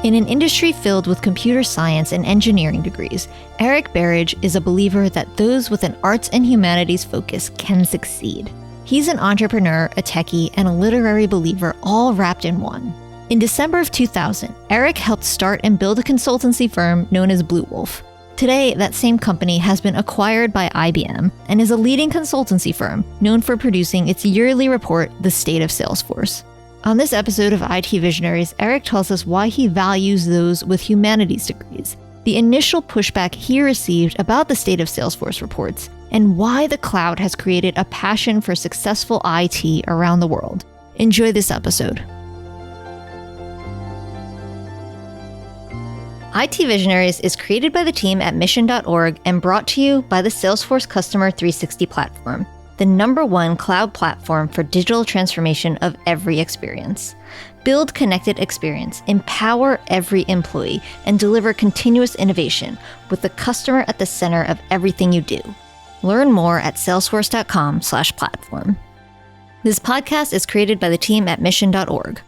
In an industry filled with computer science and engineering degrees, Eric Berridge is a believer that those with an arts and humanities focus can succeed. He's an entrepreneur, a techie, and a literary believer all wrapped in one. In December of 2000, Eric helped start and build a consultancy firm known as Bluewolf. Today, that same company has been acquired by IBM and is a leading consultancy firm known for producing its yearly report, The State of Salesforce. On this episode of IT Visionaries, Eric tells us why he values those with humanities degrees, the initial pushback he received about the State of Salesforce reports, and why the cloud has created a passion for successful IT around the world. Enjoy this episode. IT Visionaries is created by the team at mission.org and brought to you by the Salesforce Customer 360 platform, the #1 cloud platform for digital transformation of every experience. Build connected experience, empower every employee, and deliver continuous innovation with the customer at the center of everything you do. Learn more at salesforce.com/platform. This podcast is created by the team at mission.org.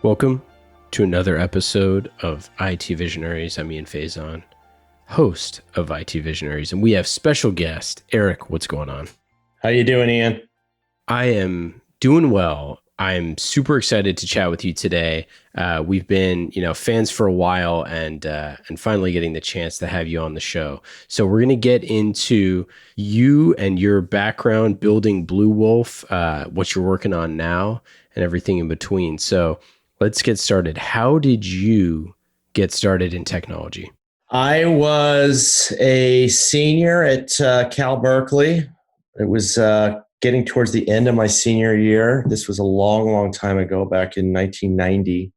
Welcome to another episode of IT Visionaries. I'm Ian Faison, host of IT Visionaries, and we have special guest, Eric. What's going on? How you doing, Ian? I am doing well. I'm super excited to chat with you today. We've been, fans for a while, and finally getting the chance to have you on the show. So we're going to get into you and your background building Bluewolf, what you're working on now, and everything in between. So let's get started. How did you get started in technology? I was a senior at Cal Berkeley. It was getting towards the end of my senior year. This was a long, long time ago, back in 1990.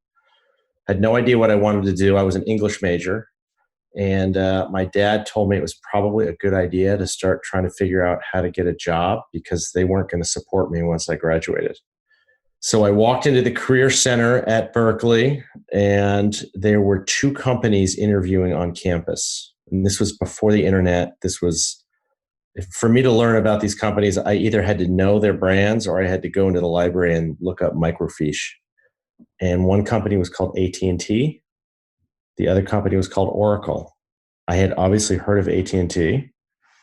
Had no idea what I wanted to do. I was an English major. And my dad told me it was probably a good idea to start trying to figure out how to get a job because they weren't going to support me once I graduated. So I walked into the Career Center at Berkeley, and there were 2 companies interviewing on campus. And this was before the internet. This was, for me to learn about these companies, I either had to know their brands or I had to go into the library and look up microfiche. And one company was called AT&T. The other company was called Oracle. I had obviously heard of AT&T.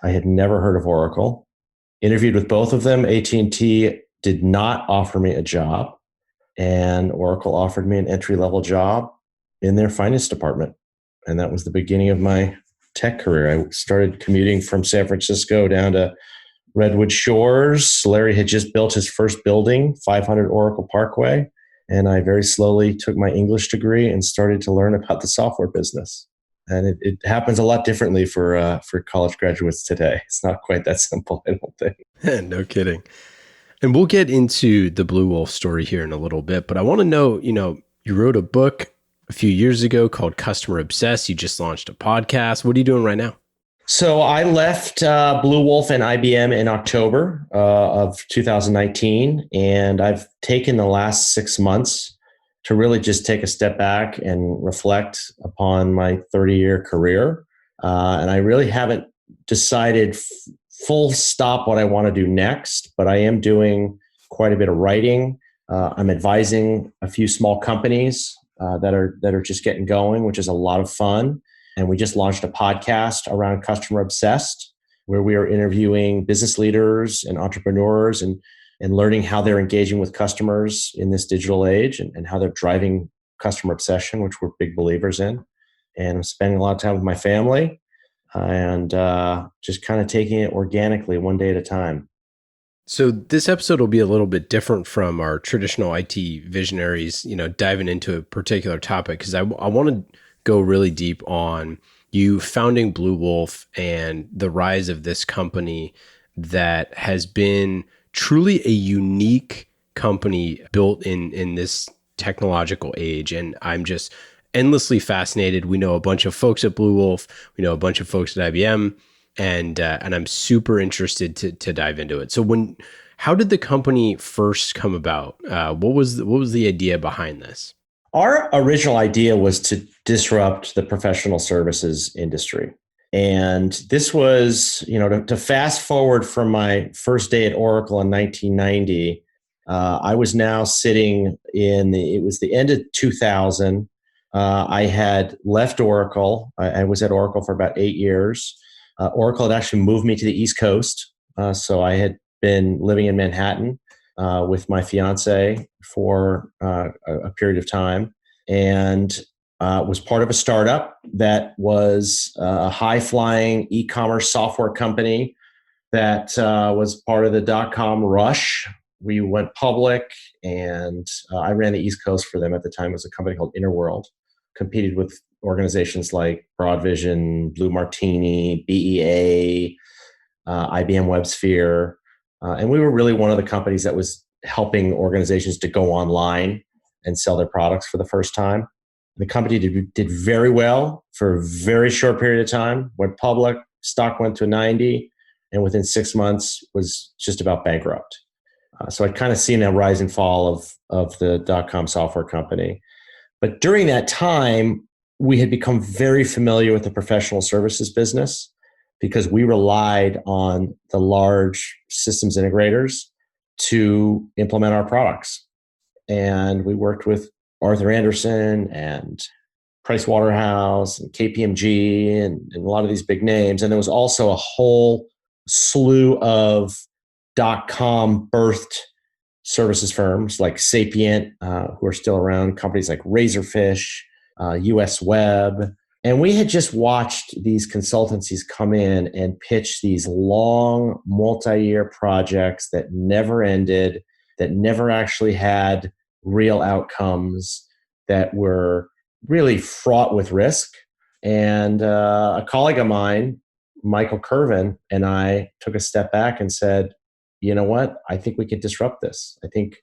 I had never heard of Oracle. Interviewed with both of them. AT&T did not offer me a job, and Oracle offered me an entry-level job in their finance department. And that was the beginning of my tech career. I started commuting from San Francisco down to Redwood Shores. Larry had just built his first building, 500 Oracle Parkway, and I very slowly took my English degree and started to learn about the software business. And it happens a lot differently for college graduates today. It's not quite that simple, I don't think. No kidding. And we'll get into the Bluewolf story here in a little bit, but I want to know, you wrote a book a few years ago called Customer Obsessed. You just launched a podcast. What are you doing right now? So I left Bluewolf and IBM in October of 2019, and I've taken the last 6 months to really just take a step back and reflect upon my 30-year career. And I really haven't decided full stop what I want to do next, but I am doing quite a bit of writing. I'm advising a few small companies that are just getting going, which is a lot of fun. And we just launched a podcast around Customer Obsessed, where we are interviewing business leaders and entrepreneurs and learning how they're engaging with customers in this digital age and how they're driving customer obsession, which we're big believers in. And I'm spending a lot of time with my family and just kind of taking it organically one day at a time. So this episode will be a little bit different from our traditional IT Visionaries, diving into a particular topic, because I want to go really deep on you founding Bluewolf and the rise of this company that has been truly a unique company built in this technological age. And I'm just endlessly fascinated. We know a bunch of folks at Bluewolf. We know a bunch of folks at IBM. And I'm super interested to dive into it. So how did the company first come about? What was the idea behind this? Our original idea was to disrupt the professional services industry. And this was, to fast forward from my first day at Oracle in 1990, I was now sitting it was the end of 2000. I had left Oracle. I was at Oracle for about 8 years. Oracle had actually moved me to the East Coast. So I had been living in Manhattan with my fiance for a period of time, and was part of a startup that was a high-flying e-commerce software company that was part of the dot-com rush. We went public, and I ran the East Coast for them at the time. It was a company called Interworld, competed with organizations like Broadvision, Blue Martini, BEA, IBM WebSphere. And we were really one of the companies that was helping organizations to go online and sell their products for the first time. The company did very well for a very short period of time, went public, stock went to 90, and within 6 months was just about bankrupt. So I'd kind of seen a rise and fall of the dot-com software company. But during that time, we had become very familiar with the professional services business because we relied on the large systems integrators to implement our products. And we worked with Arthur Andersen and Price Waterhouse and KPMG and a lot of these big names. And there was also a whole slew of dot-com birthed services firms like Sapient, who are still around, companies like Razorfish, US Web. And we had just watched these consultancies come in and pitch these long multi-year projects that never ended, that never actually had real outcomes, that were really fraught with risk. And a colleague of mine, Michael Kervin, and I took a step back and said, you know what? I think we could disrupt this. I think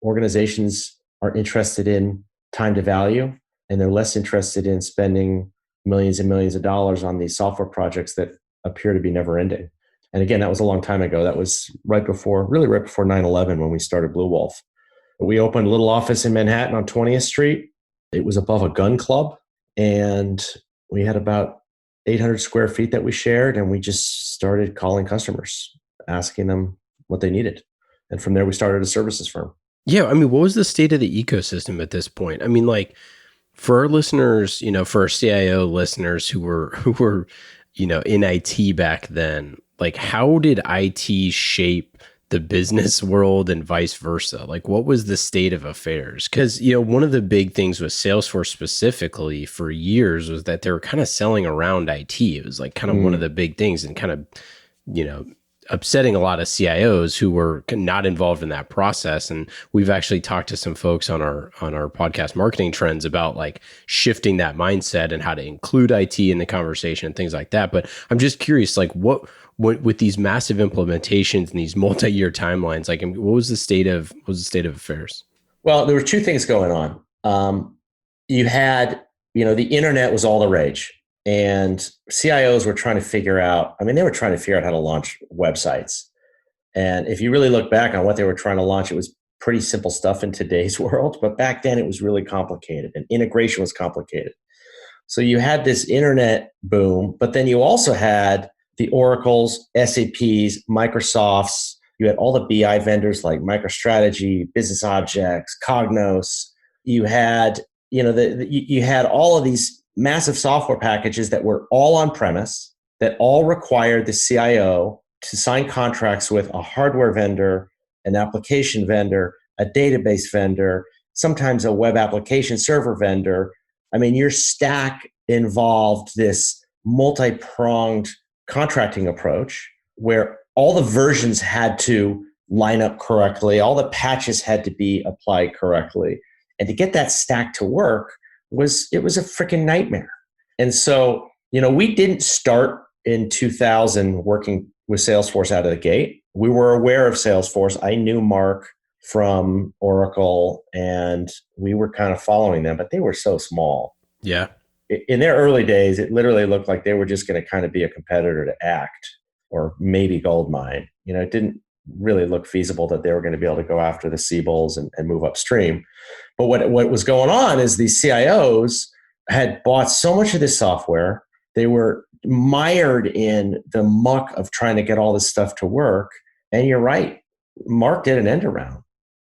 organizations are interested in time to value, and they're less interested in spending millions and millions of dollars on these software projects that appear to be never ending. And again, that was a long time ago. That was right before 9/11 when we started Bluewolf. We opened a little office in Manhattan on 20th Street. It was above a gun club, and we had about 800 square feet that we shared, and we just started calling customers, asking them what they needed. And from there, we started a services firm. Yeah. I mean, what was the state of the ecosystem at this point? I mean, like, for our listeners, for our CIO listeners who were, in IT back then, like, how did IT shape the business world and vice versa? Like, what was the state of affairs? Because, one of the big things with Salesforce specifically for years was that they were kind of selling around IT. It was like kind of one of the big things, and kind of, upsetting a lot of CIOs who were not involved in that process. And we've actually talked to some folks on our podcast Marketing Trends about like shifting that mindset and how to include IT in the conversation and things like that. But I'm just curious, like what with these massive implementations and these multi-year timelines, like what was the state of affairs? Well, there were two things going on. You had, the internet was all the rage. And CIOs were trying to figure out, they were trying to figure out how to launch websites. And if you really look back on what they were trying to launch, it was pretty simple stuff in today's world. But back then it was really complicated, and integration was complicated. So you had this internet boom, but then you also had the Oracles, SAPs, Microsofts. You had all the BI vendors like MicroStrategy, Business Objects, Cognos. You had, you had all of these massive software packages that were all on premise, that all required the CIO to sign contracts with a hardware vendor, an application vendor, a database vendor, sometimes a web application server vendor. Your stack involved this multi-pronged contracting approach where all the versions had to line up correctly, all the patches had to be applied correctly. And to get that stack to work, it was a freaking nightmare. And so, we didn't start in 2000 working with Salesforce out of the gate. We were aware of Salesforce. I knew Mark from Oracle, and we were kind of following them, but they were so small. Yeah. In their early days, it literally looked like they were just going to kind of be a competitor to Act or maybe Goldmine. It didn't really look feasible that they were going to be able to go after the Siebels and move upstream. But what was going on is these CIOs had bought so much of this software. They were mired in the muck of trying to get all this stuff to work. And you're right, Mark did an end around.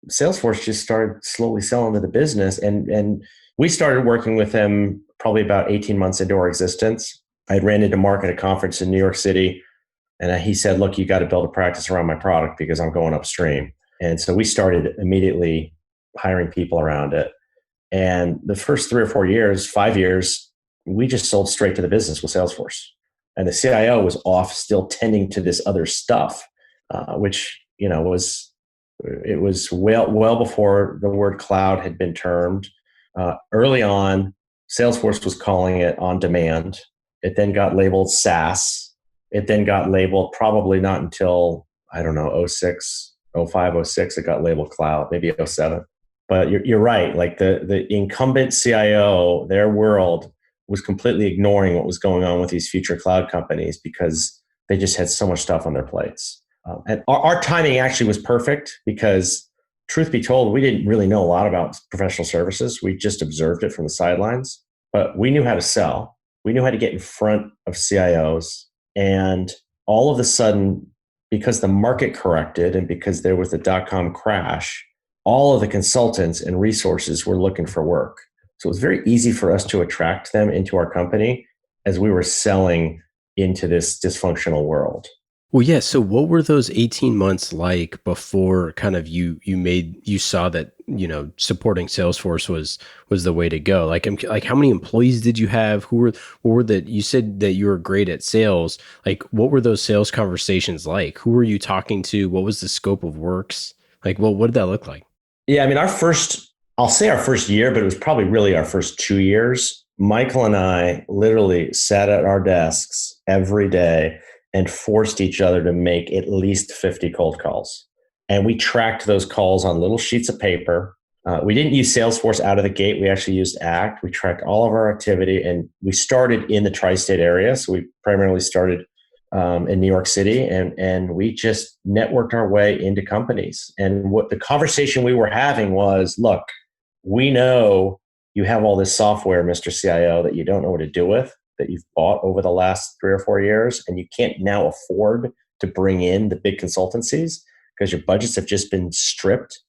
Salesforce just started slowly selling to the business. And We started working with him probably about 18 months into our existence. I had ran into Mark at a conference in New York City, and he said, look, you got to build a practice around my product because I'm going upstream. And so we started immediately hiring people around it. And the first 3 or 4 years, 5 years, we just sold straight to the business with Salesforce. And the CIO was off still tending to this other stuff, which, it was well before the word cloud had been termed. Early on, Salesforce was calling it on demand. It then got labeled SaaS. It then got labeled probably not until, I don't know, 06, 05, 06, it got labeled cloud, maybe 07. But you're right. Like the incumbent CIO, their world was completely ignoring what was going on with these future cloud companies because they just had so much stuff on their plates. And our timing actually was perfect because, truth be told, we didn't really know a lot about professional services. We just observed it from the sidelines, but we knew how to sell. We knew how to get in front of CIOs. And all of a sudden, because the market corrected and because there was the dot-com crash, all of the consultants and resources were looking for work. So it was very easy for us to attract them into our company as we were selling into this dysfunctional world. Well, yeah. So what were those 18 months like before kind of you saw that, supporting Salesforce was the way to go? Like how many employees did you have? What were you said that you were great at sales. Like what were those sales conversations like? Who were you talking to? What was the scope of works? Like, well, what did that look like? Yeah, I mean, I'll say our first year, but it was probably really our first 2 years. Michael and I literally sat at our desks every day and forced each other to make at least 50 cold calls. And we tracked those calls on little sheets of paper. We didn't use Salesforce out of the gate. We actually used Act. We tracked all of our activity, and we started in the tri-state area. So we primarily started in New York City, and we just networked our way into companies. And what the conversation we were having was, look, we know you have all this software, Mr. CIO, that you don't know what to do with, that you've bought over the last 3 or 4 years, and you can't now afford to bring in the big consultancies because your budgets have just been stripped.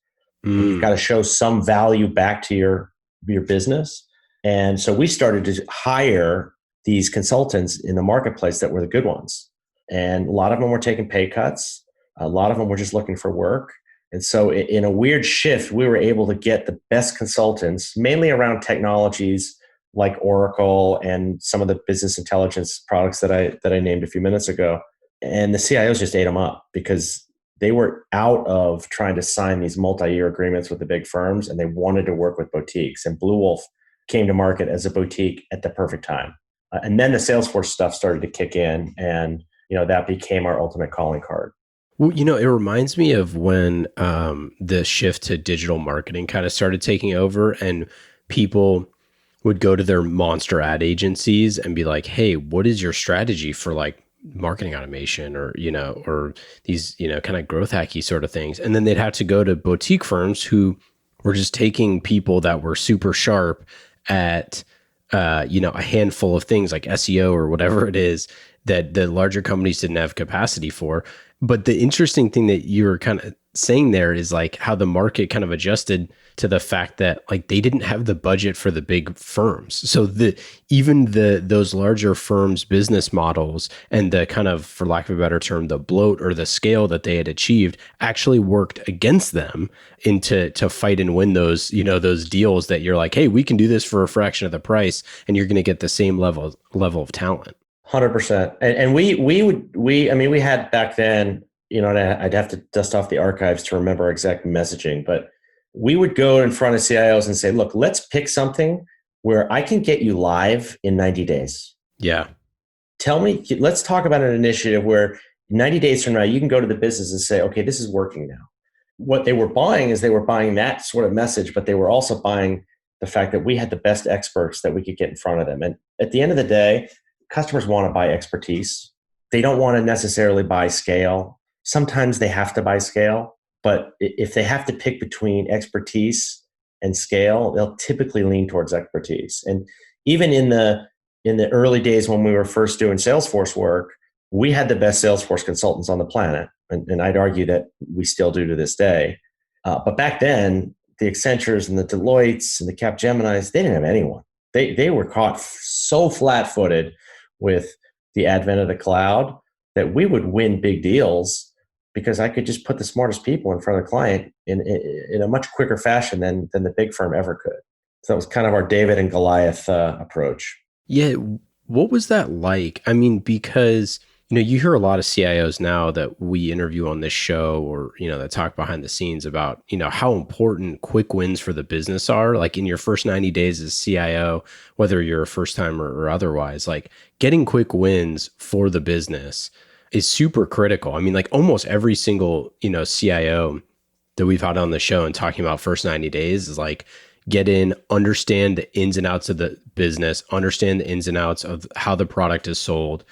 You've got to show some value back to your business. And so we started to hire these consultants in the marketplace that were the good ones. And a lot of them were taking pay cuts. A lot of them were just looking for work. And so in a weird shift, we were able to get the best consultants, mainly around technologies like Oracle and some of the business intelligence products that I named a few minutes ago. And the CIOs just ate them up because they were out of trying to sign these multi-year agreements with the big firms, and they wanted to work with boutiques. And Bluewolf came to market as a boutique at the perfect time. And then the Salesforce stuff started to kick in, and that became our ultimate calling card. Well, it reminds me of when the shift to digital marketing kind of started taking over, and people would go to their monster ad agencies and be like, hey, what is your strategy for like marketing automation or these, kind of growth hacky sort of things. And then they'd have to go to boutique firms who were just taking people that were super sharp at, a handful of things like SEO or whatever it is that the larger companies didn't have capacity for. But the interesting thing that you were kind of saying there is like how the market kind of adjusted to the fact that like they didn't have the budget for the big firms. So those larger firms' business models and the kind of, for lack of a better term, the bloat or the scale that they had achieved actually worked against them to fight and win those, those deals that you're like, hey, we can do this for a fraction of the price and you're going to get the same level of talent. 100%. And we had back then, and I'd have to dust off the archives to remember exact messaging, but we would go in front of CIOs and say, look, let's pick something where I can get you live in 90 days. Yeah. Let's talk about an initiative where 90 days from now, you can go to the business and say, okay, this is working now. What they were buying is they were buying that sort of message, but they were also buying the fact that we had the best experts that we could get in front of them. And at the end of the day, customers want to buy expertise. They don't want to necessarily buy scale. Sometimes they have to buy scale, but if they have to pick between expertise and scale, they'll typically lean towards expertise. And even in the early days when we were first doing Salesforce work, we had the best Salesforce consultants on the planet. And I'd argue that we still do to this day. But back then, the Accentures and the Deloittes and the Capgeminis, they didn't have anyone. They were caught so flat-footed with the advent of the cloud that we would win big deals because I could just put the smartest people in front of the client in a much quicker fashion than the big firm ever could. So that was kind of our David and Goliath approach. Yeah. What was that like? I mean, because, you hear a lot of CIOs now that we interview on this show or, that talk behind the scenes about, how important quick wins for the business are. Like in your first 90 days as CIO, whether you're a first timer or otherwise, like getting quick wins for the business is super critical. I mean, like almost every single, CIO that we've had on the show and talking about first 90 days is like, get in, understand the ins and outs of the business, understand the ins and outs of how the product is sold,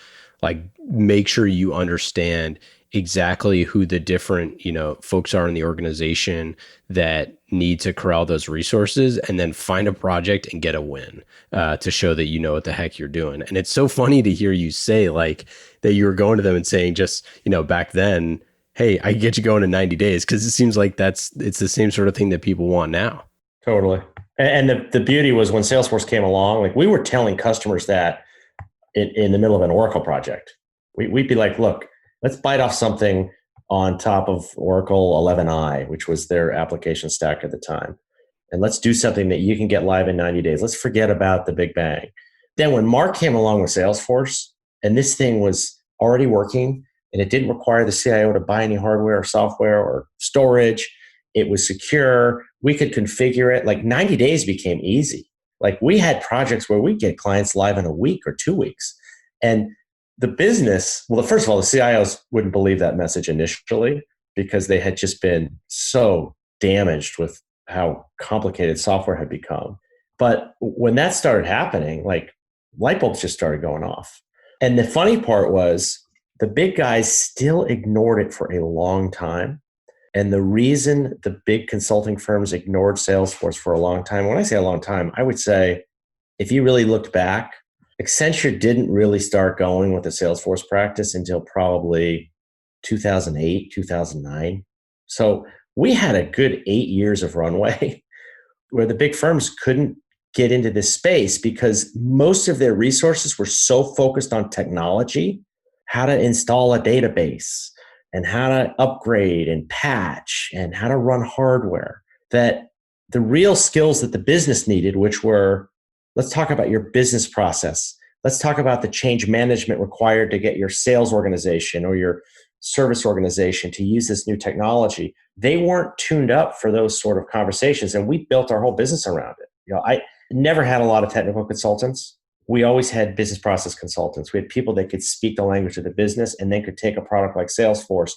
like make sure you understand exactly who the different, folks are in the organization that need to corral those resources, and then find a project and get a win to show that you know what the heck you're doing. And it's so funny to hear you say like that you were going to them and saying just, back then, hey, I can get you going in 90 days. Cause it seems like it's the same sort of thing that people want now. Totally. And the beauty was when Salesforce came along, like we were telling customers that in the middle of an Oracle project, we'd be like, look, let's bite off something on top of Oracle 11i, which was their application stack at the time. And let's do something that you can get live in 90 days. Let's forget about the big bang. Then when Mark came along with Salesforce and this thing was already working and it didn't require the CIO to buy any hardware or software or storage, it was secure. We could configure it. Like 90 days became easy. Like we had projects where we'd get clients live in a week or 2 weeks. And the business, well, first of all, the CIOs wouldn't believe that message initially because they had just been so damaged with how complicated software had become. But when that started happening, like light bulbs just started going off. And the funny part was the big guys still ignored it for a long time. And the reason the big consulting firms ignored Salesforce for a long time, when I say a long time, I would say if you really looked back, Accenture didn't really start going with the Salesforce practice until probably 2008, 2009. So we had a good 8 years of runway where the big firms couldn't get into this space because most of their resources were so focused on technology, how to install a database, and how to upgrade and patch and how to run hardware, that the real skills that the business needed, which were, let's talk about your business process. Let's talk about the change management required to get your sales organization or your service organization to use this new technology. They weren't tuned up for those sort of conversations. And we built our whole business around it. I never had a lot of technical consultants. We always had business process consultants. We had people that could speak the language of the business and then could take a product like Salesforce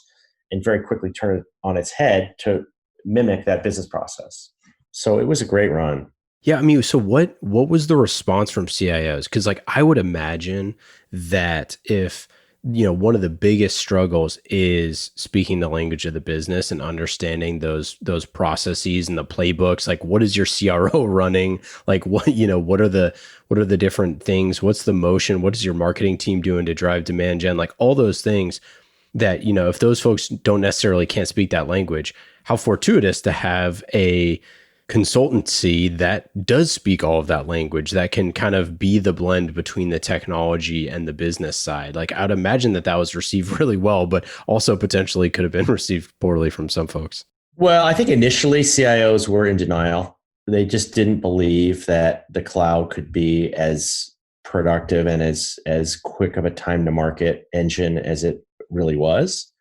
and very quickly turn it on its head to mimic that business process. So it was a great run. Yeah, I mean, so what was the response from CIOs? Because like I would imagine that if one of the biggest struggles is speaking the language of the business and understanding those processes and the playbooks. Like, what is your CRO running? Like, what are the different things? What's the motion? What is your marketing team doing to drive demand gen? Like all those things that if those folks can't speak that language, how fortuitous to have a consultancy that does speak all of that language that can kind of be the blend between the technology and the business side. Like I'd imagine that was received really well, but also potentially could have been received poorly from some folks. Well, I think initially CIOs were in denial. They just didn't believe that the cloud could be as productive and as quick of a time to market engine as it really was.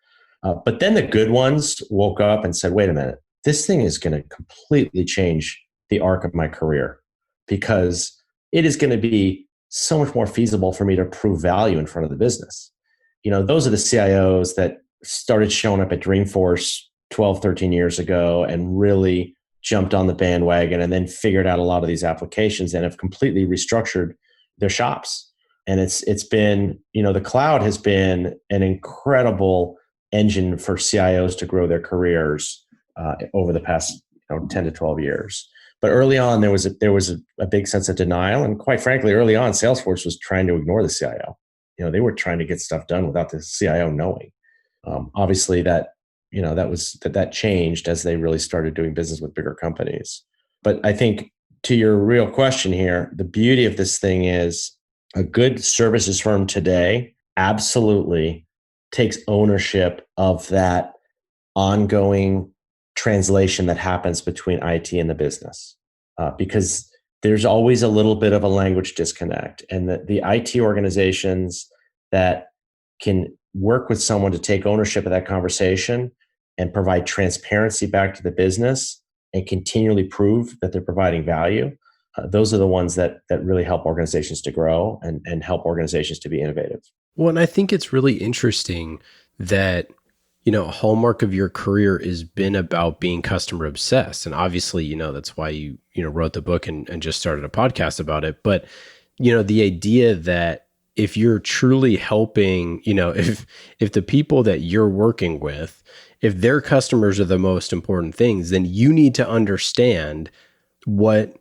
But then the good ones woke up and said, wait a minute, this thing is going to completely change the arc of my career because it is going to be so much more feasible for me to prove value in front of the business. Those are the CIOs that started showing up at Dreamforce 12, 13 years ago and really jumped on the bandwagon and then figured out a lot of these applications and have completely restructured their shops. And it's been, the cloud has been an incredible engine for CIOs to grow their careers over the past 10 to 12 years. But early on, there was a big sense of denial. And quite frankly, early on, Salesforce was trying to ignore the CIO. They were trying to get stuff done without the CIO knowing. Obviously, that that changed as they really started doing business with bigger companies. But I think to your real question here, the beauty of this thing is a good services firm today absolutely takes ownership of that ongoing translation that happens between IT and the business, because there's always a little bit of a language disconnect. And the IT organizations that can work with someone to take ownership of that conversation and provide transparency back to the business and continually prove that they're providing value, those are the ones that really help organizations to grow and help organizations to be innovative. Well, and I think it's really interesting that, a hallmark of your career has been about being customer obsessed. And obviously, that's why you wrote the book and just started a podcast about it. But, the idea that if you're truly helping, if the people that you're working with, if their customers are the most important things, then you need to understand what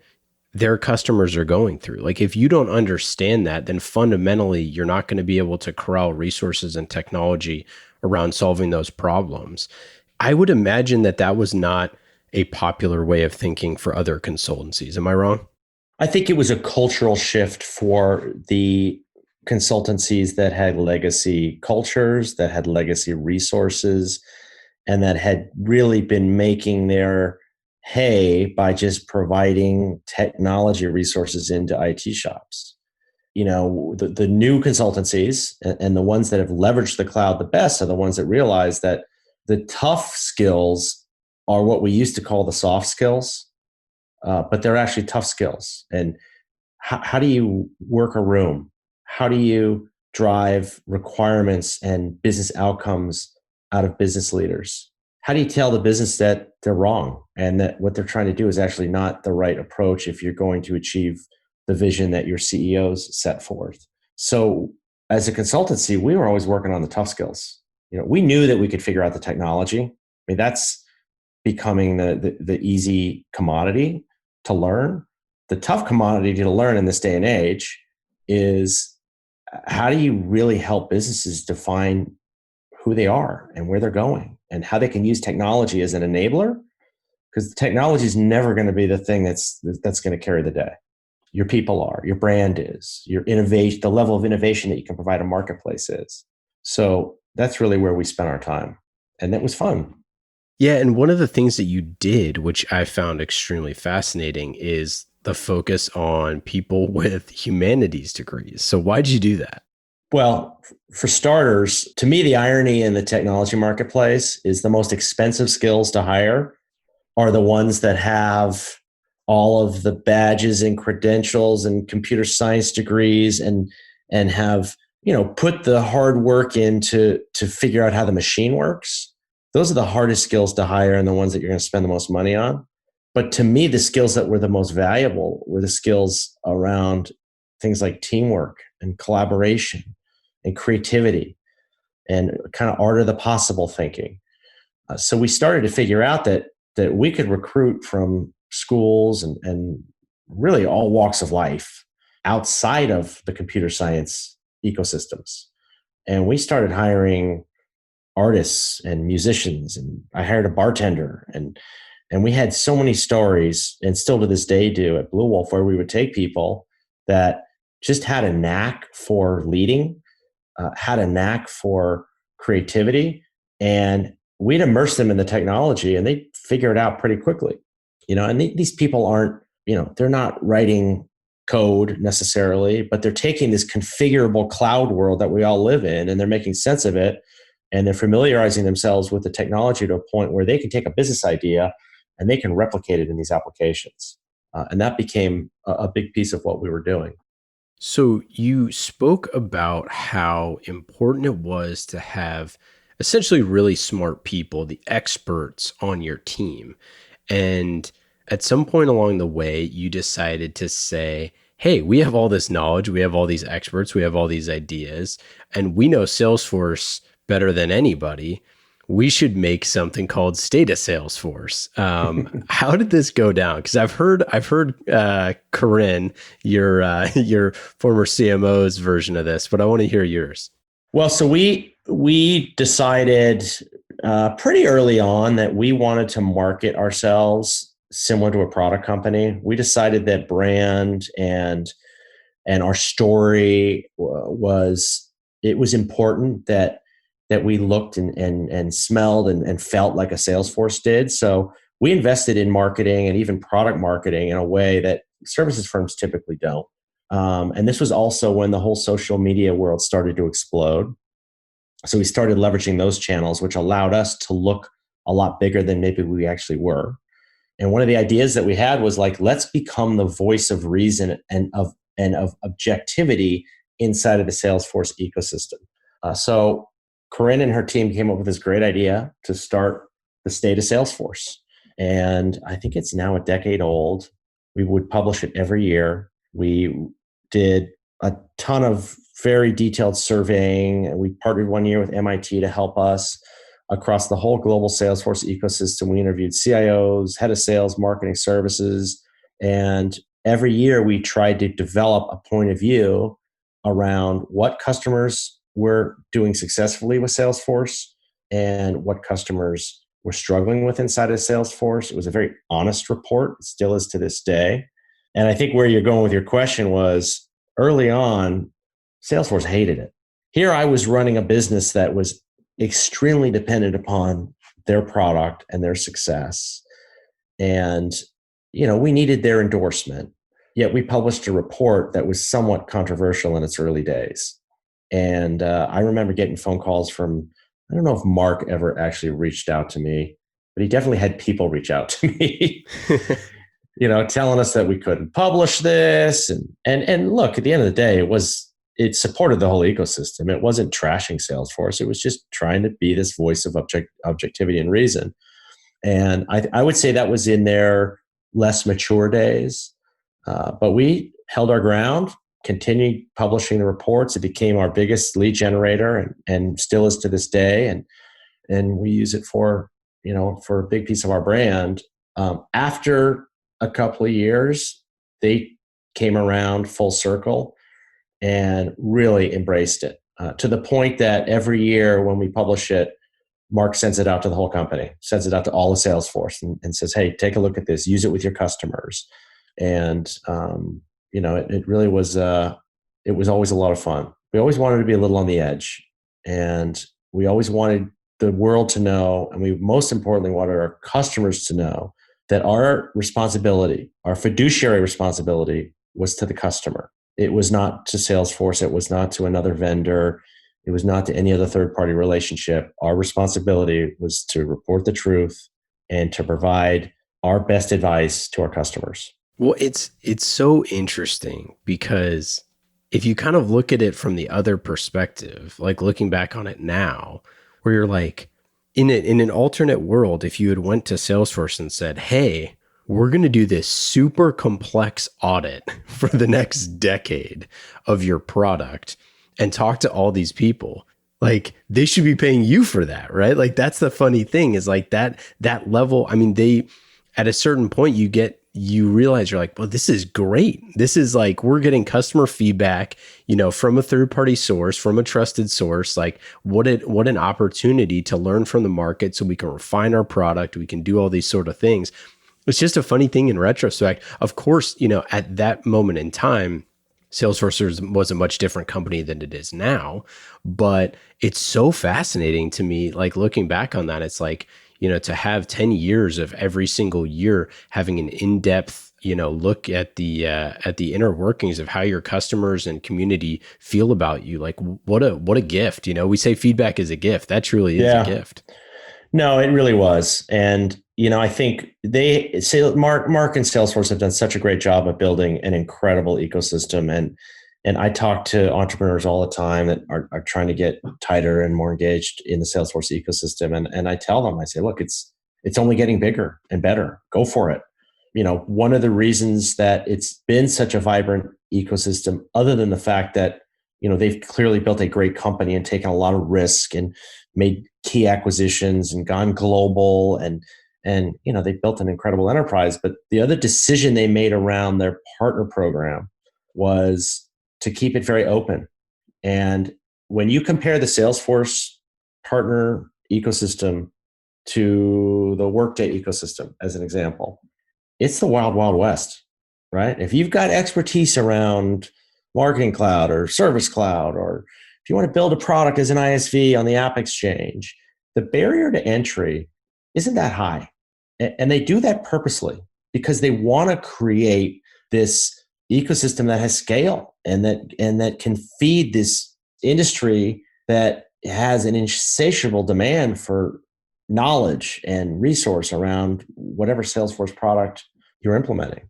their customers are going through. Like, if you don't understand that, then fundamentally you're not going to be able to corral resources and technology around solving those problems. I would imagine that was not a popular way of thinking for other consultancies. Am I wrong? I think it was a cultural shift for the consultancies that had legacy cultures, that had legacy resources, and that had really been making their hay by just providing technology resources into IT shops. The new consultancies and the ones that have leveraged the cloud the best are the ones that realize that the tough skills are what we used to call the soft skills, but they're actually tough skills. And how do you work a room? How do you drive requirements and business outcomes out of business leaders? How do you tell the business that they're wrong and that what they're trying to do is actually not the right approach if you're going to achieve the vision that your CEOs set forth? So as a consultancy, we were always working on the tough skills. We knew that we could figure out the technology. I mean, that's becoming the easy commodity to learn. The tough commodity to learn in this day and age is how do you really help businesses define who they are and where they're going and how they can use technology as an enabler? Because technology is never going to be the thing that's going to carry the day. Your people are, your brand is, your innovation, the level of innovation that you can provide a marketplace is. So that's really where we spent our time. And that was fun. Yeah. And one of the things that you did, which I found extremely fascinating, is the focus on people with humanities degrees. So why'd you do that? Well, for starters, to me, the irony in the technology marketplace is the most expensive skills to hire are the ones that have all of the badges and credentials and computer science degrees and have, put the hard work in to figure out how the machine works. Those are the hardest skills to hire and the ones that you're going to spend the most money on. But to me, the skills that were the most valuable were the skills around things like teamwork and collaboration and creativity and kind of art of the possible thinking. So we started to figure out that we could recruit from schools and really all walks of life outside of the computer science ecosystems. And we started hiring artists and musicians, and I hired a bartender, and we had so many stories, and still to this day do at Bluewolf, where we would take people that just had a knack for leading, had a knack for creativity, and we'd immerse them in the technology and they'd figure it out pretty quickly. And these people aren't, they're not writing code necessarily, but they're taking this configurable cloud world that we all live in and they're making sense of it. And they're familiarizing themselves with the technology to a point where they can take a business idea and they can replicate it in these applications. And that became a big piece of what we were doing. So you spoke about how important it was to have essentially really smart people, the experts on your team. And at some point along the way, you decided to say, hey, we have all this knowledge, we have all these experts, we have all these ideas, and we know Salesforce better than anybody. We should make something called State of Salesforce. How did this go down? Because I've heard Corinne, your former CMO's version of this, but I want to hear yours. Well, so we decided pretty early on that we wanted to market ourselves similar to a product company. We decided that brand and our story was important that we looked and smelled and felt like a Salesforce did. So we invested in marketing and even product marketing in a way that services firms typically don't. And this was also when the whole social media world started to explode. So we started leveraging those channels, which allowed us to look a lot bigger than maybe we actually were. And one of the ideas that we had was like, let's become the voice of reason and of objectivity inside of the Salesforce ecosystem. So Corinne and her team came up with this great idea to start the State of Salesforce. And I think it's now a decade old. We would publish it every year. We did a ton of very detailed surveying, and we partnered one year with MIT to help us across the whole global Salesforce ecosystem. We interviewed CIOs, head of sales, marketing services, and every year we tried to develop a point of view around what customers were doing successfully with Salesforce and what customers were struggling with inside of Salesforce. It was a very honest report, it still is to this day. And I think where you're going with your question was early on, Salesforce hated it. Here I was running a business that was extremely dependent upon their product and their success. And, we needed their endorsement. Yet we published a report that was somewhat controversial in its early days. And I remember getting phone calls from, I don't know if Mark ever actually reached out to me, but he definitely had people reach out to me, telling us that we couldn't publish this. And look, at the end of the day, it supported the whole ecosystem. It wasn't trashing Salesforce. It was just trying to be this voice of objectivity and reason. And I would say that was in their less mature days. But we held our ground, continued publishing the reports. It became our biggest lead generator and still is to this day. And we use it for a big piece of our brand. After a couple of years, they came around full circle and really embraced it to the point that every year when we publish it, Mark sends it out to the whole company, sends it out to all of Salesforce and says, hey, take a look at this, use it with your customers. And, it really was, it was always a lot of fun. We always wanted to be a little on the edge, and we always wanted the world to know, and we most importantly wanted our customers to know that our responsibility, our fiduciary responsibility, was to the customer. It was not to Salesforce. It was not to another vendor. It was not to any other third-party relationship. Our responsibility was to report the truth and to provide our best advice to our customers. Well, it's so interesting because if you kind of look at it from the other perspective, like looking back on it now, where you're like, in an alternate world, if you had went to Salesforce and said, hey, we're going to do this super complex audit for the next decade of your product and talk to all these people, like they should be paying you for that, right? Like that's the funny thing is like that level. I mean, at a certain point you realize you're like, well, this is great. This is like, we're getting customer feedback, from a third party source, from a trusted source. Like what an opportunity to learn from the market so we can refine our product. We can do all these sort of things. It's just a funny thing in retrospect. Of course, at that moment in time, Salesforce was a much different company than it is now, but it's so fascinating to me, like looking back on that, it's like, to have 10 years of every single year having an in-depth, look at the inner workings of how your customers and community feel about you. Like what a gift, we say feedback is a gift. That truly is a gift. No, it really was. And, I think they say Mark and Salesforce have done such a great job of building an incredible ecosystem. And I talk to entrepreneurs all the time that are trying to get tighter and more engaged in the Salesforce ecosystem. And I tell them, I say, look, it's only getting bigger and better. Go for it. One of the reasons that it's been such a vibrant ecosystem, other than the fact that, they've clearly built a great company and taken a lot of risk and made key acquisitions and gone global and they built an incredible enterprise. But the other decision they made around their partner program was to keep it very open. And when you compare the Salesforce partner ecosystem to the Workday ecosystem as an example. It's the wild, wild west, right? If you've got expertise around Marketing Cloud or Service Cloud, or if you want to build a product as an ISV on the App Exchange, the barrier to entry isn't that high. And they do that purposely because they want to create this ecosystem that has scale and that can feed this industry that has an insatiable demand for knowledge and resource around whatever Salesforce product you're implementing.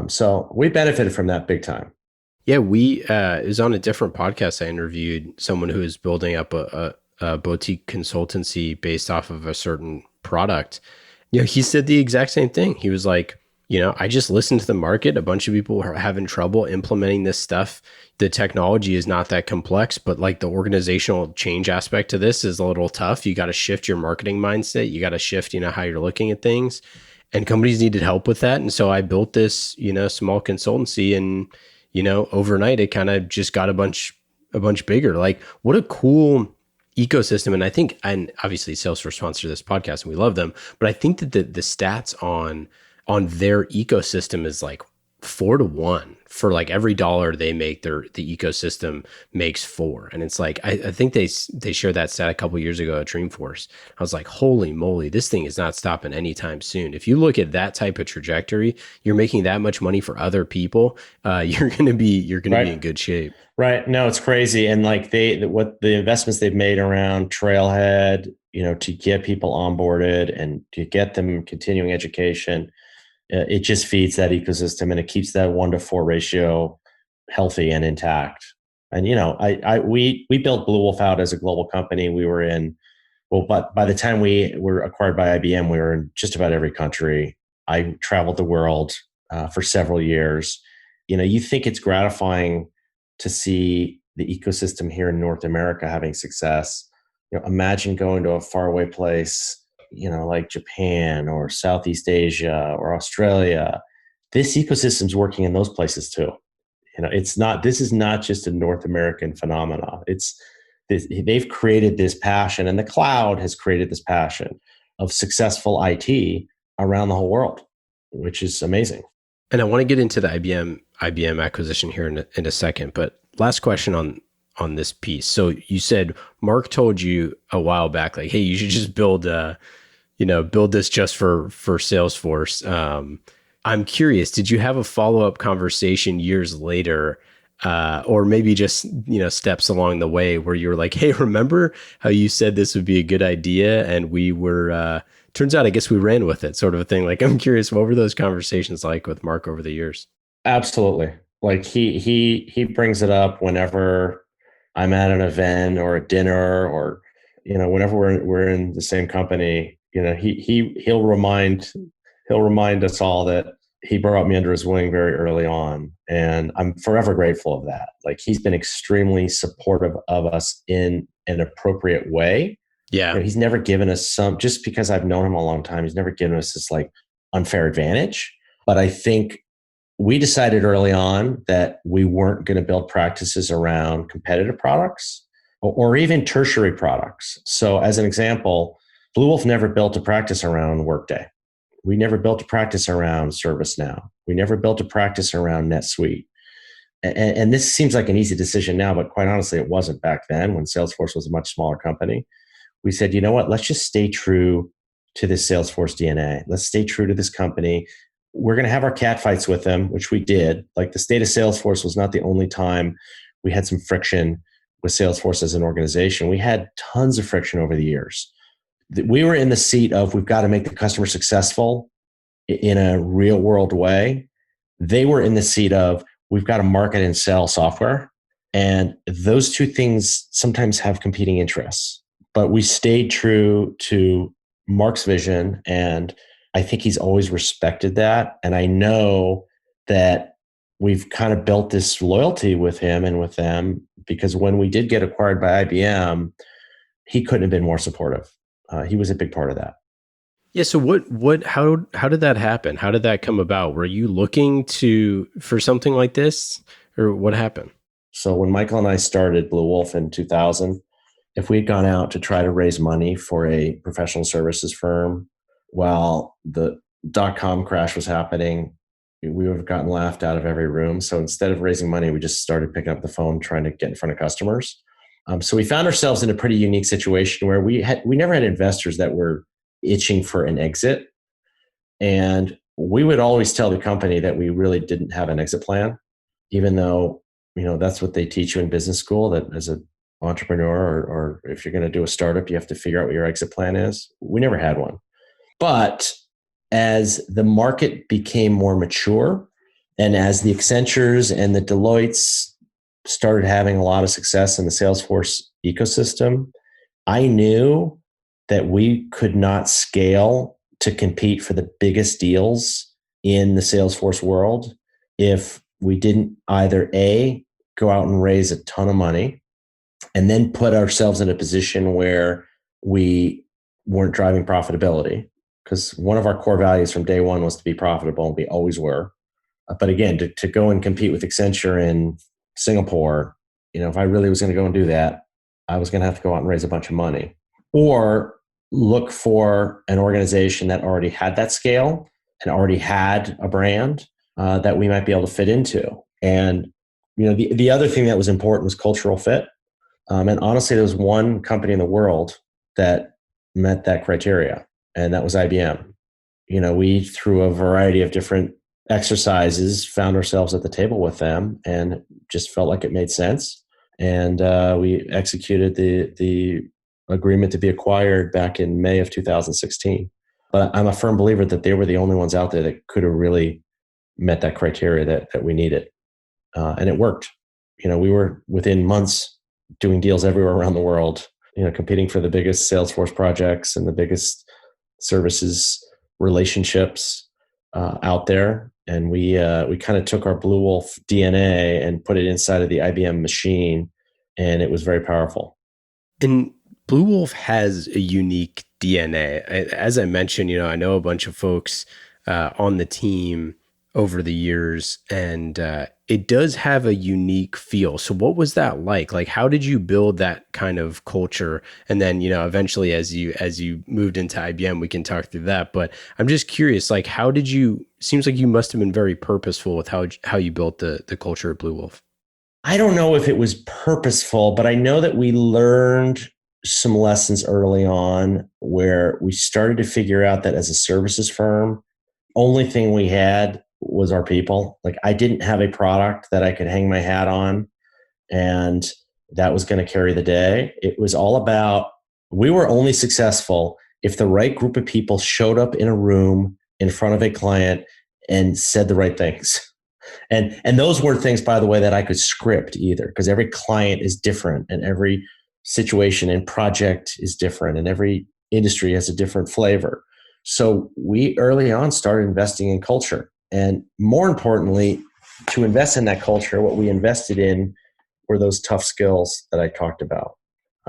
So we benefited from that big time. Yeah, it was on a different podcast. I interviewed someone who is building up a boutique consultancy based off of a certain product. He said the exact same thing. He was like, I just listened to the market. A bunch of people are having trouble implementing this stuff. The technology is not that complex, but like the organizational change aspect to this is a little tough. You got to shift your marketing mindset. You got to shift, how you're looking at things, and companies needed help with that. And so I built this, small consultancy, and, overnight it kind of just got a bunch bigger. Like, what a cool ecosystem. And obviously Salesforce sponsored this podcast and we love them, but I think that the stats on their ecosystem is like 4-to-1 for like every dollar they make, the ecosystem makes 4. And it's like, I think they shared that stat a couple of years ago at Dreamforce. I was like, holy moly, this thing is not stopping anytime soon. If you look at that type of trajectory, you're making that much money for other people, you're going to be in good shape. Right. No, it's crazy. And like what the investments they've made around Trailhead, to get people onboarded and to get them continuing education, it just feeds that ecosystem and it keeps that 1-to-4 ratio healthy and intact. And, we built Bluewolf out as a global company. We were but by the time we were acquired by IBM, we were in just about every country. I traveled the world for several years. You think it's gratifying to see the ecosystem here in North America having success. Imagine going to a faraway place, like Japan or Southeast Asia or Australia. This ecosystem's working in those places too. This is not just a North American phenomena. They've created this passion, and the cloud has created this passion of successful IT around the whole world, which is amazing. And I want to get into the IBM acquisition here in a second, but last question on this piece. So you said Mark told you a while back, like, hey, you should just build this just for Salesforce. I'm curious, did you have a follow-up conversation years later, or maybe just, steps along the way where you were like, hey, remember how you said this would be a good idea? And we were, turns out, I guess we ran with it, sort of a thing. Like, I'm curious, what were those conversations like with Mark over the years? Absolutely. Like he brings it up whenever I'm at an event or a dinner, or, whenever we're in the same company, he'll remind us all that he brought me under his wing very early on. And I'm forever grateful of that. Like, he's been extremely supportive of us in an appropriate way. Yeah. He's never given us just because I've known him a long time, he's never given us this like unfair advantage. But I think we decided early on that we weren't going to build practices around competitive products or even tertiary products. So as an example, Bluewolf never built a practice around Workday. We never built a practice around ServiceNow. We never built a practice around NetSuite. And this seems like an easy decision now, but quite honestly, it wasn't back then when Salesforce was a much smaller company. We said, you know what, let's just stay true to this Salesforce DNA. Let's stay true to this company. We're going to have our catfights with them, which we did. Like, the State of Salesforce was not the only time we had some friction with Salesforce as an organization. We had tons of friction over the years. We were in the seat of, we've got to make the customer successful in a real world way. They were in the seat of, we've got to market and sell software. And those two things sometimes have competing interests. But we stayed true to Mark's vision, and I think he's always respected that. And I know that we've kind of built this loyalty with him and with them, because when we did get acquired by IBM, he couldn't have been more supportive. He was a big part of that. Yeah. So how did that happen? How did that come about? Were you looking for something like this, or what happened? So when Michael and I started Bluewolf in 2000, if we had gone out to try to raise money for a professional services firm while the dot-com crash was happening, we would have gotten laughed out of every room. So instead of raising money, we just started picking up the phone, trying to get in front of customers. So we found ourselves in a pretty unique situation where we never had investors that were itching for an exit. And we would always tell the company that we really didn't have an exit plan, even though, that's what they teach you in business school, that as an entrepreneur or if you're going to do a startup, you have to figure out what your exit plan is. We never had one. But as the market became more mature and as the Accentures and the Deloittes started having a lot of success in the Salesforce ecosystem, I knew that we could not scale to compete for the biggest deals in the Salesforce world if we didn't either A, go out and raise a ton of money and then put ourselves in a position where we weren't driving profitability. Because one of our core values from day one was to be profitable, and we always were. But again, to go and compete with Accenture in Singapore, if I really was going to go and do that, I was going to have to go out and raise a bunch of money. Or look for an organization that already had that scale and already had a brand that we might be able to fit into. And the other thing that was important was cultural fit. And honestly, there was one company in the world that met that criteria, and that was IBM. We, through a variety of different exercises, found ourselves at the table with them and just felt like it made sense. And we executed the agreement to be acquired back in May of 2016. But I'm a firm believer that they were the only ones out there that could have really met that criteria that we needed. And it worked. We were within months doing deals everywhere around the world, competing for the biggest Salesforce projects and the biggest services relationships out there. And we kind of took our Bluewolf DNA and put it inside of the IBM machine, and it was very powerful. And Bluewolf has a unique DNA. As I mentioned, I know a bunch of folks on the team over the years, and it does have a unique feel. So what was that like? Like, how did you build that kind of culture? And then, eventually as you moved into IBM, we can talk through that. But I'm just curious, like, seems like you must have been very purposeful with how you built the culture at Bluewolf. I don't know if it was purposeful, but I know that we learned some lessons early on where we started to figure out that as a services firm, only thing we had was our people. Like, I didn't have a product that I could hang my hat on and that was going to carry the day. It was all about, we were only successful if the right group of people showed up in a room in front of a client and said the right things. And those weren't things, by the way, that I could script either, because every client is different and every situation and project is different and every industry has a different flavor. So we early on started investing in culture. And more importantly, to invest in that culture, what we invested in were those tough skills that I talked about.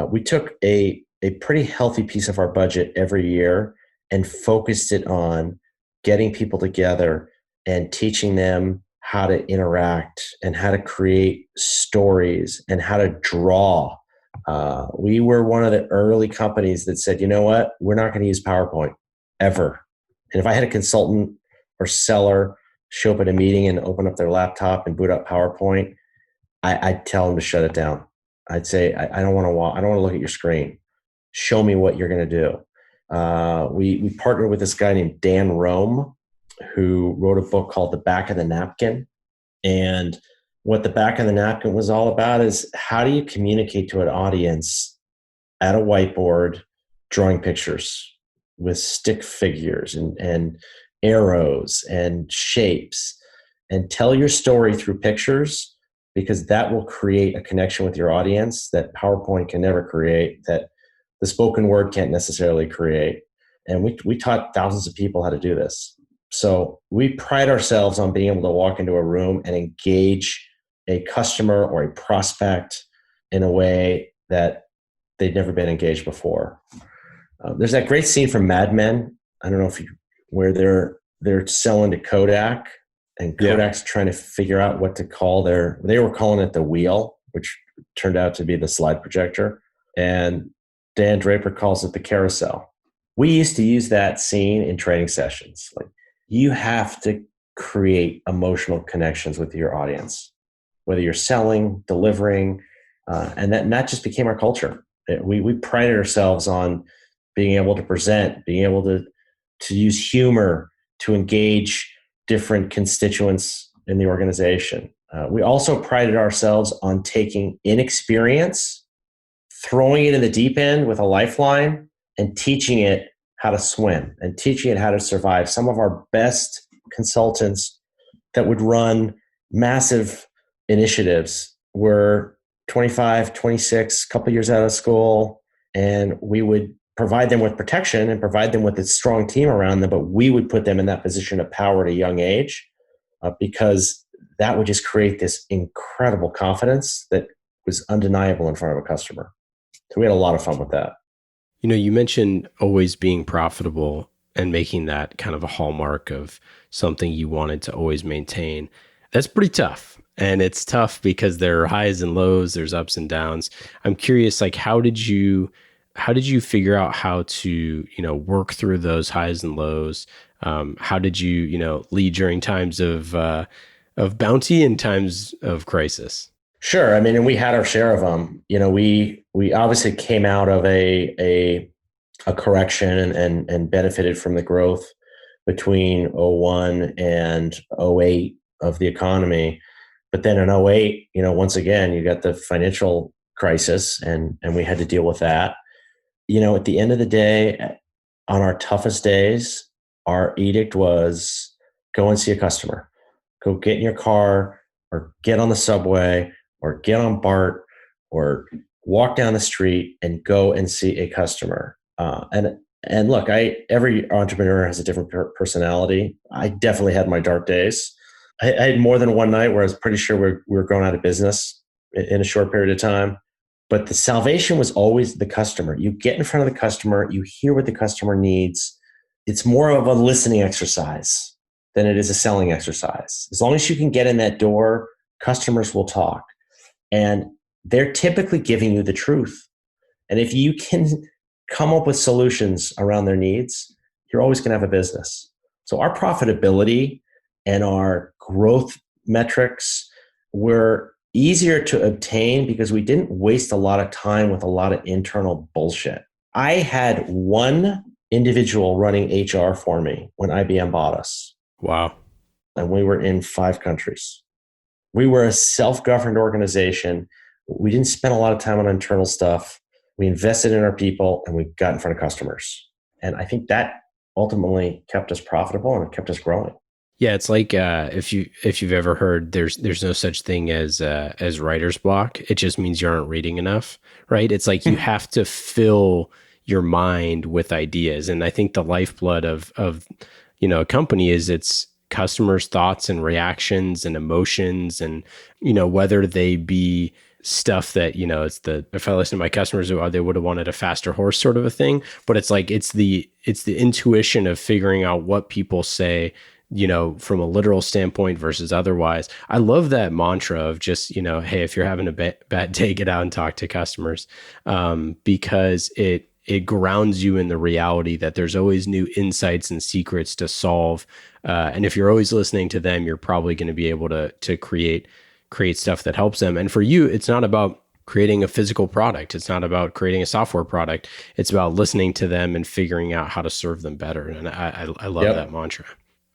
We took a pretty healthy piece of our budget every year and focused it on getting people together and teaching them how to interact and how to create stories and how to draw. We were one of the early companies that said, you know what, we're not going to use PowerPoint ever. And if I had a consultant or seller show up at a meeting and open up their laptop and boot up PowerPoint, I'd tell them to shut it down. I'd say, I don't want to look at your screen. Show me what you're going to do. We partnered with this guy named Dan Rome, who wrote a book called The Back of the Napkin. And what The Back of the Napkin was all about is, how do you communicate to an audience at a whiteboard drawing pictures with stick figures and arrows and shapes, and tell your story through pictures, because that will create a connection with your audience that PowerPoint can never create, that the spoken word can't necessarily create. And we taught thousands of people how to do this. So we pride ourselves on being able to walk into a room and engage a customer or a prospect in a way that they'd never been engaged before. There's that great scene from Mad Men. I don't know where they're selling to Kodak, and Kodak's trying to figure out what to call they were calling it the wheel, which turned out to be the slide projector. And Dan Draper calls it the carousel. We used to use that scene in training sessions. Like, you have to create emotional connections with your audience, whether you're selling, delivering, and that just became our culture. We prided ourselves on being able to present, being able to use humor to engage different constituents in the organization. We also prided ourselves on taking inexperience, throwing it in the deep end with a lifeline, and teaching it how to swim and teaching it how to survive. Some of our best consultants that would run massive initiatives were 25, 26, a couple years out of school, and we would provide them with protection and provide them with a strong team around them, but we would put them in that position of power at a young age because that would just create this incredible confidence that was undeniable in front of a customer. So we had a lot of fun with that. You mentioned always being profitable and making that kind of a hallmark of something you wanted to always maintain. That's pretty tough. And it's tough because there are highs and lows, there's ups and downs. I'm curious, like, how did you figure out how to, work through those highs and lows? How did you, lead during times of bounty and times of crisis? Sure. I mean, and we had our share of them. We obviously came out of a correction and benefited from the growth between '01 and '08 of the economy. But then in '08, once again, you got the financial crisis and we had to deal with that. At the end of the day, on our toughest days, our edict was go and see a customer, go get in your car or get on the subway or get on BART or walk down the street and go and see a customer. And look, every entrepreneur has a different personality. I definitely had my dark days. I had more than one night where I was pretty sure we were going out of business in a short period of time. But the salvation was always the customer. You get in front of the customer, you hear what the customer needs. It's more of a listening exercise than it is a selling exercise. As long as you can get in that door, customers will talk. And they're typically giving you the truth. And if you can come up with solutions around their needs, you're always going to have a business. So our profitability and our growth metrics were easier to obtain because we didn't waste a lot of time with a lot of internal bullshit. I had one individual running HR for me when IBM bought us. Wow. And we were in 5 countries. We were a self-governed organization. We didn't spend a lot of time on internal stuff. We invested in our people and we got in front of customers. And I think that ultimately kept us profitable and it kept us growing. Yeah, it's like if you've ever heard there's no such thing as writer's block. It just means you aren't reading enough, right? It's like you have to fill your mind with ideas. And I think the lifeblood of a company is its customers' thoughts and reactions and emotions, and whether they be stuff that it's if I listen to my customers, they would have wanted a faster horse sort of a thing, but it's like it's the intuition of figuring out what people say from a literal standpoint versus otherwise. I love that mantra of just hey, if you're having a bad day, get out and talk to customers, because it grounds you in the reality that there's always new insights and secrets to solve, and if you're always listening to them, you're probably going to be able to create stuff that helps them. And for you, it's not about creating a physical product. It's not about creating a software product. It's about listening to them and figuring out how to serve them better. And I love that mantra.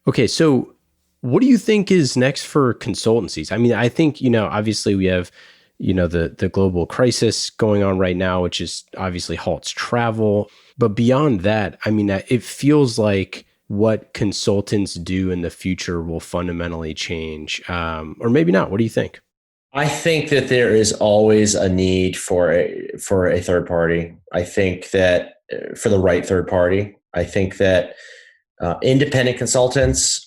Okay, so what do you think is next for consultancies? I mean, I think, obviously we have, the global crisis going on right now, which is obviously halts travel. But beyond that, I mean, it feels like what consultants do in the future will fundamentally change, or maybe not. What do you think? I think that there is always a need for a third party. I think that for the right third party, I think that independent consultants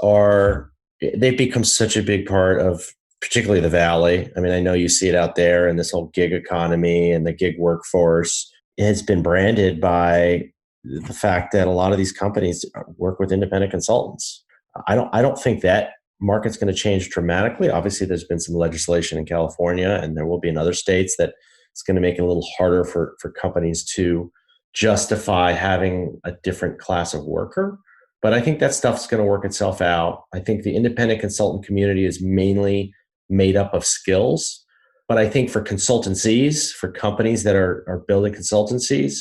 they've become such a big part of particularly the Valley. I mean, I know you see it out there in this whole gig economy and the gig workforce. It has been branded by the fact that a lot of these companies work with independent consultants. I don't think that market's going to change dramatically. Obviously, there's been some legislation in California, and there will be in other states that It's going to make it a little harder for companies to justify having a different class of worker. But I think that stuff's going to work itself out. I think the independent consultant community is mainly made up of skills. But I think for consultancies, for companies that are building consultancies,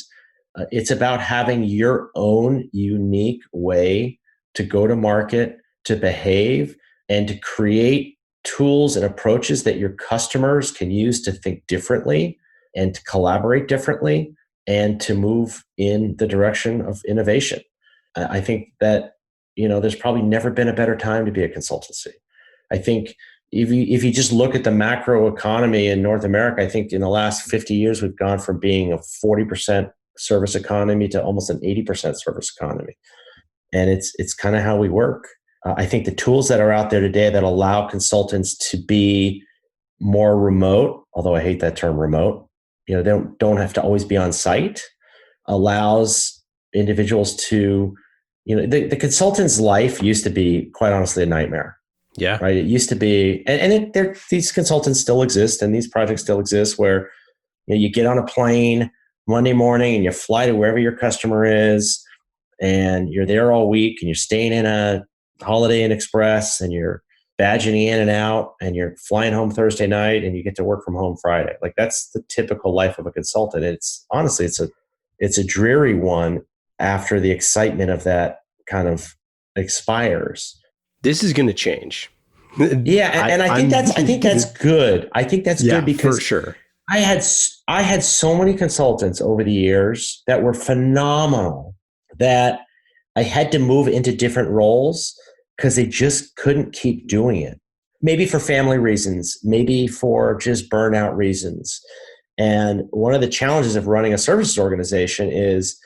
it's about having your own unique way to go to market, to behave, and to create tools and approaches that your customers can use to think differently and to collaborate differently and to move in the direction of innovation. I think that, there's probably never been a better time to be a consultancy. I think if you just look at the macro economy in North America, I think in the last 50 years, we've gone from being a 40% service economy to almost an 80% service economy. And it's kind of how we work. I think the tools that are out there today that allow consultants to be more remote, although I hate that term remote, they don't have to always be on site, allows individuals to, the consultant's life used to be, quite honestly, a nightmare. Yeah. Right. It used to be, these consultants still exist and these projects still exist where you get on a plane Monday morning and you fly to wherever your customer is and you're there all week and you're staying in a Holiday Inn Express and you're badging in and out and you're flying home Thursday night and you get to work from home Friday. Like that's the typical life of a consultant. It's honestly, it's a dreary one after the excitement of that kind of expires. This is going to change. Yeah, and I think that's good. I think that's good because for sure. I had so many consultants over the years that were phenomenal that I had to move into different roles because they just couldn't keep doing it. Maybe for family reasons, maybe for just burnout reasons. And one of the challenges of running a services organization is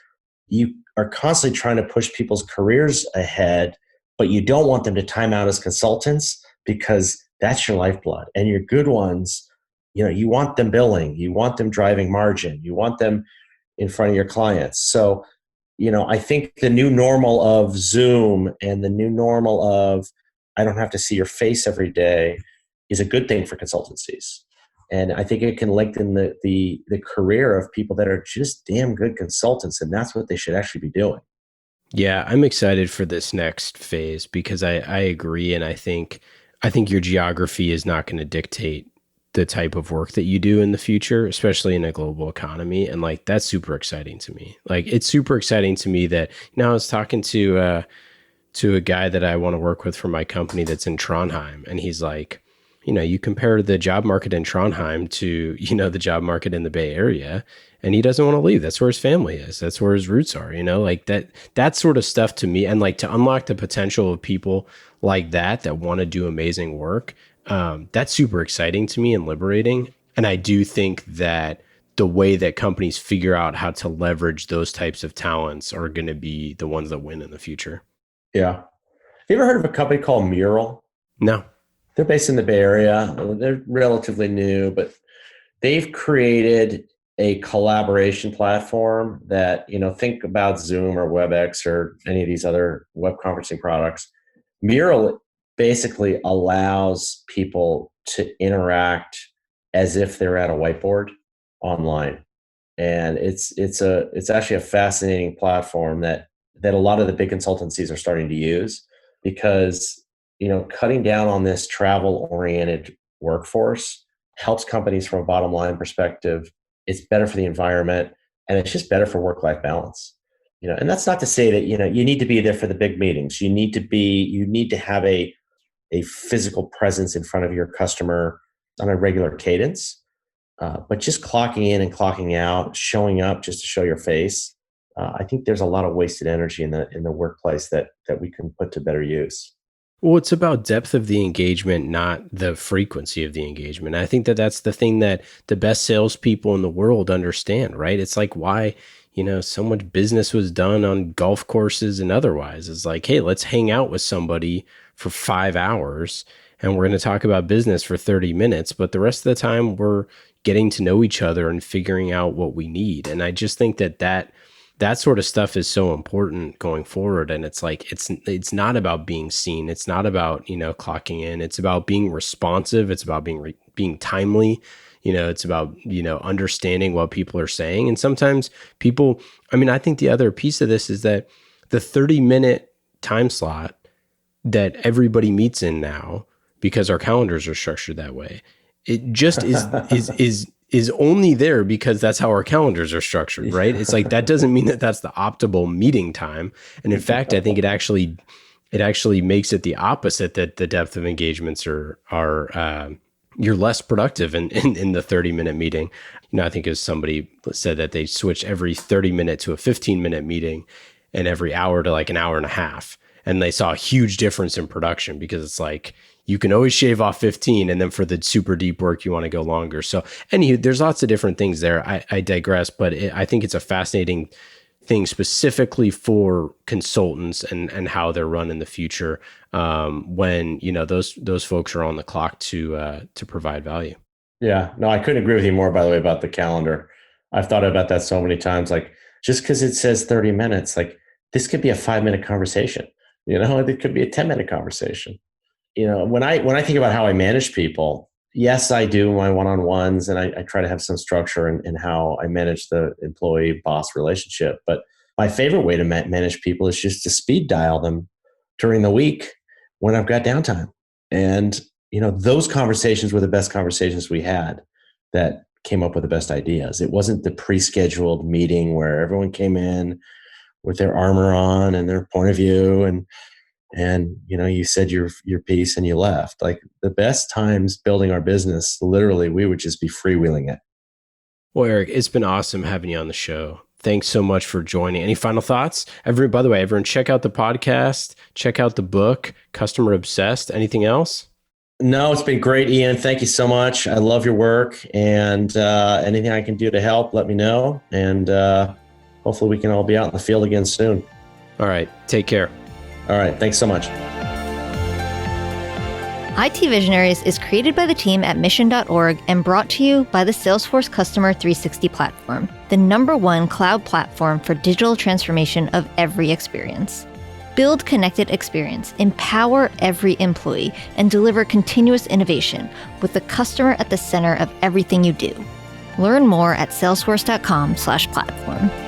you are constantly trying to push people's careers ahead, but you don't want them to time out as consultants because that's your lifeblood. And your good ones, you want them billing, you want them driving margin, you want them in front of your clients. So, I think the new normal of Zoom and the new normal of I don't have to see your face every day is a good thing for consultancies. And I think it can lengthen the career of people that are just damn good consultants, and that's what they should actually be doing. Yeah, I'm excited for this next phase because I agree, and I think your geography is not going to dictate the type of work that you do in the future, especially in a global economy. And like that's super exciting to me. Like it's super exciting to me that I was talking to a guy that I want to work with for my company that's in Trondheim, and he's like, you compare the job market in Trondheim to, the job market in the Bay Area, and he doesn't want to leave. That's where his family is. That's where his roots are, like that sort of stuff to me. And like to unlock the potential of people like that want to do amazing work. That's super exciting to me and liberating. And I do think that the way that companies figure out how to leverage those types of talents are going to be the ones that win in the future. Yeah. Have you ever heard of a company called Mural? No. They're based in the Bay Area. They're relatively new, but they've created a collaboration platform that, think about Zoom or WebEx or any of these other web conferencing products. Mural basically allows people to interact as if they're at a whiteboard online. And it's actually a fascinating platform that a lot of the big consultancies are starting to use because cutting down on this travel-oriented workforce helps companies from a bottom line perspective. It's better for the environment, and it's just better for work-life balance. And that's not to say that you need to be there for the big meetings. You need to have a physical presence in front of your customer on a regular cadence. But just clocking in and clocking out, showing up just to show your face, I think there's a lot of wasted energy in the workplace that we can put to better use. Well, it's about depth of the engagement, not the frequency of the engagement. I think that that's the thing that the best salespeople in the world understand, right? It's like why, so much business was done on golf courses and otherwise. It's like, hey, let's hang out with somebody for 5 hours and we're going to talk about business for 30 minutes. But the rest of the time, we're getting to know each other and figuring out what we need. And I just think that sort of stuff is so important going forward. And it's like, it's not about being seen. It's not about, clocking in. It's about being responsive. It's about being timely. It's about, understanding what people are saying. And sometimes people, I think the other piece of this is that the 30-minute time slot that everybody meets in now, because our calendars are structured that way, it just is only there because that's how our calendars are structured, right? It's like, that doesn't mean that that's the optimal meeting time. And in fact, I think it actually makes it the opposite, that the depth of engagements are you're less productive in the 30-minute meeting. I think as somebody said that they switch every 30-minute to a 15-minute meeting and every hour to like an hour and a half. And they saw a huge difference in production, because it's like, you can always shave off 15, and then for the super deep work, you want to go longer. So anyway, there's lots of different things there. I digress, but I think it's a fascinating thing specifically for consultants and how they're run in the future, when those folks are on the clock to provide value. Yeah, no, I couldn't agree with you more, by the way, about the calendar. I've thought about that so many times. Like, just because it says 30 minutes, like, this could be a 5-minute conversation. It could be a 10-minute conversation. When I think about how I manage people, yes, I do my one-on-ones, and I try to have some structure in how I manage the employee-boss relationship. But my favorite way to manage people is just to speed dial them during the week when I've got downtime. And, those conversations were the best conversations we had, that came up with the best ideas. It wasn't the pre-scheduled meeting where everyone came in with their armor on and their point of view, and you said your piece and you left. Like, the best times building our business, literally, we would just be freewheeling it. Well, Eric, it's been awesome having you on the show. Thanks so much for joining. Any final thoughts? By the way, everyone, check out the podcast, check out the book, Customer Obsessed. Anything else? No, it's been great, Ian. Thank you so much. I love your work, and anything I can do to help, let me know. And hopefully we can all be out in the field again soon. All right. Take care. All right. Thanks so much. IT Visionaries is created by the team at mission.org and brought to you by the Salesforce Customer 360 platform, the #1 cloud platform for digital transformation of every experience. Build connected experience, empower every employee, and deliver continuous innovation with the customer at the center of everything you do. Learn more at salesforce.com/platform.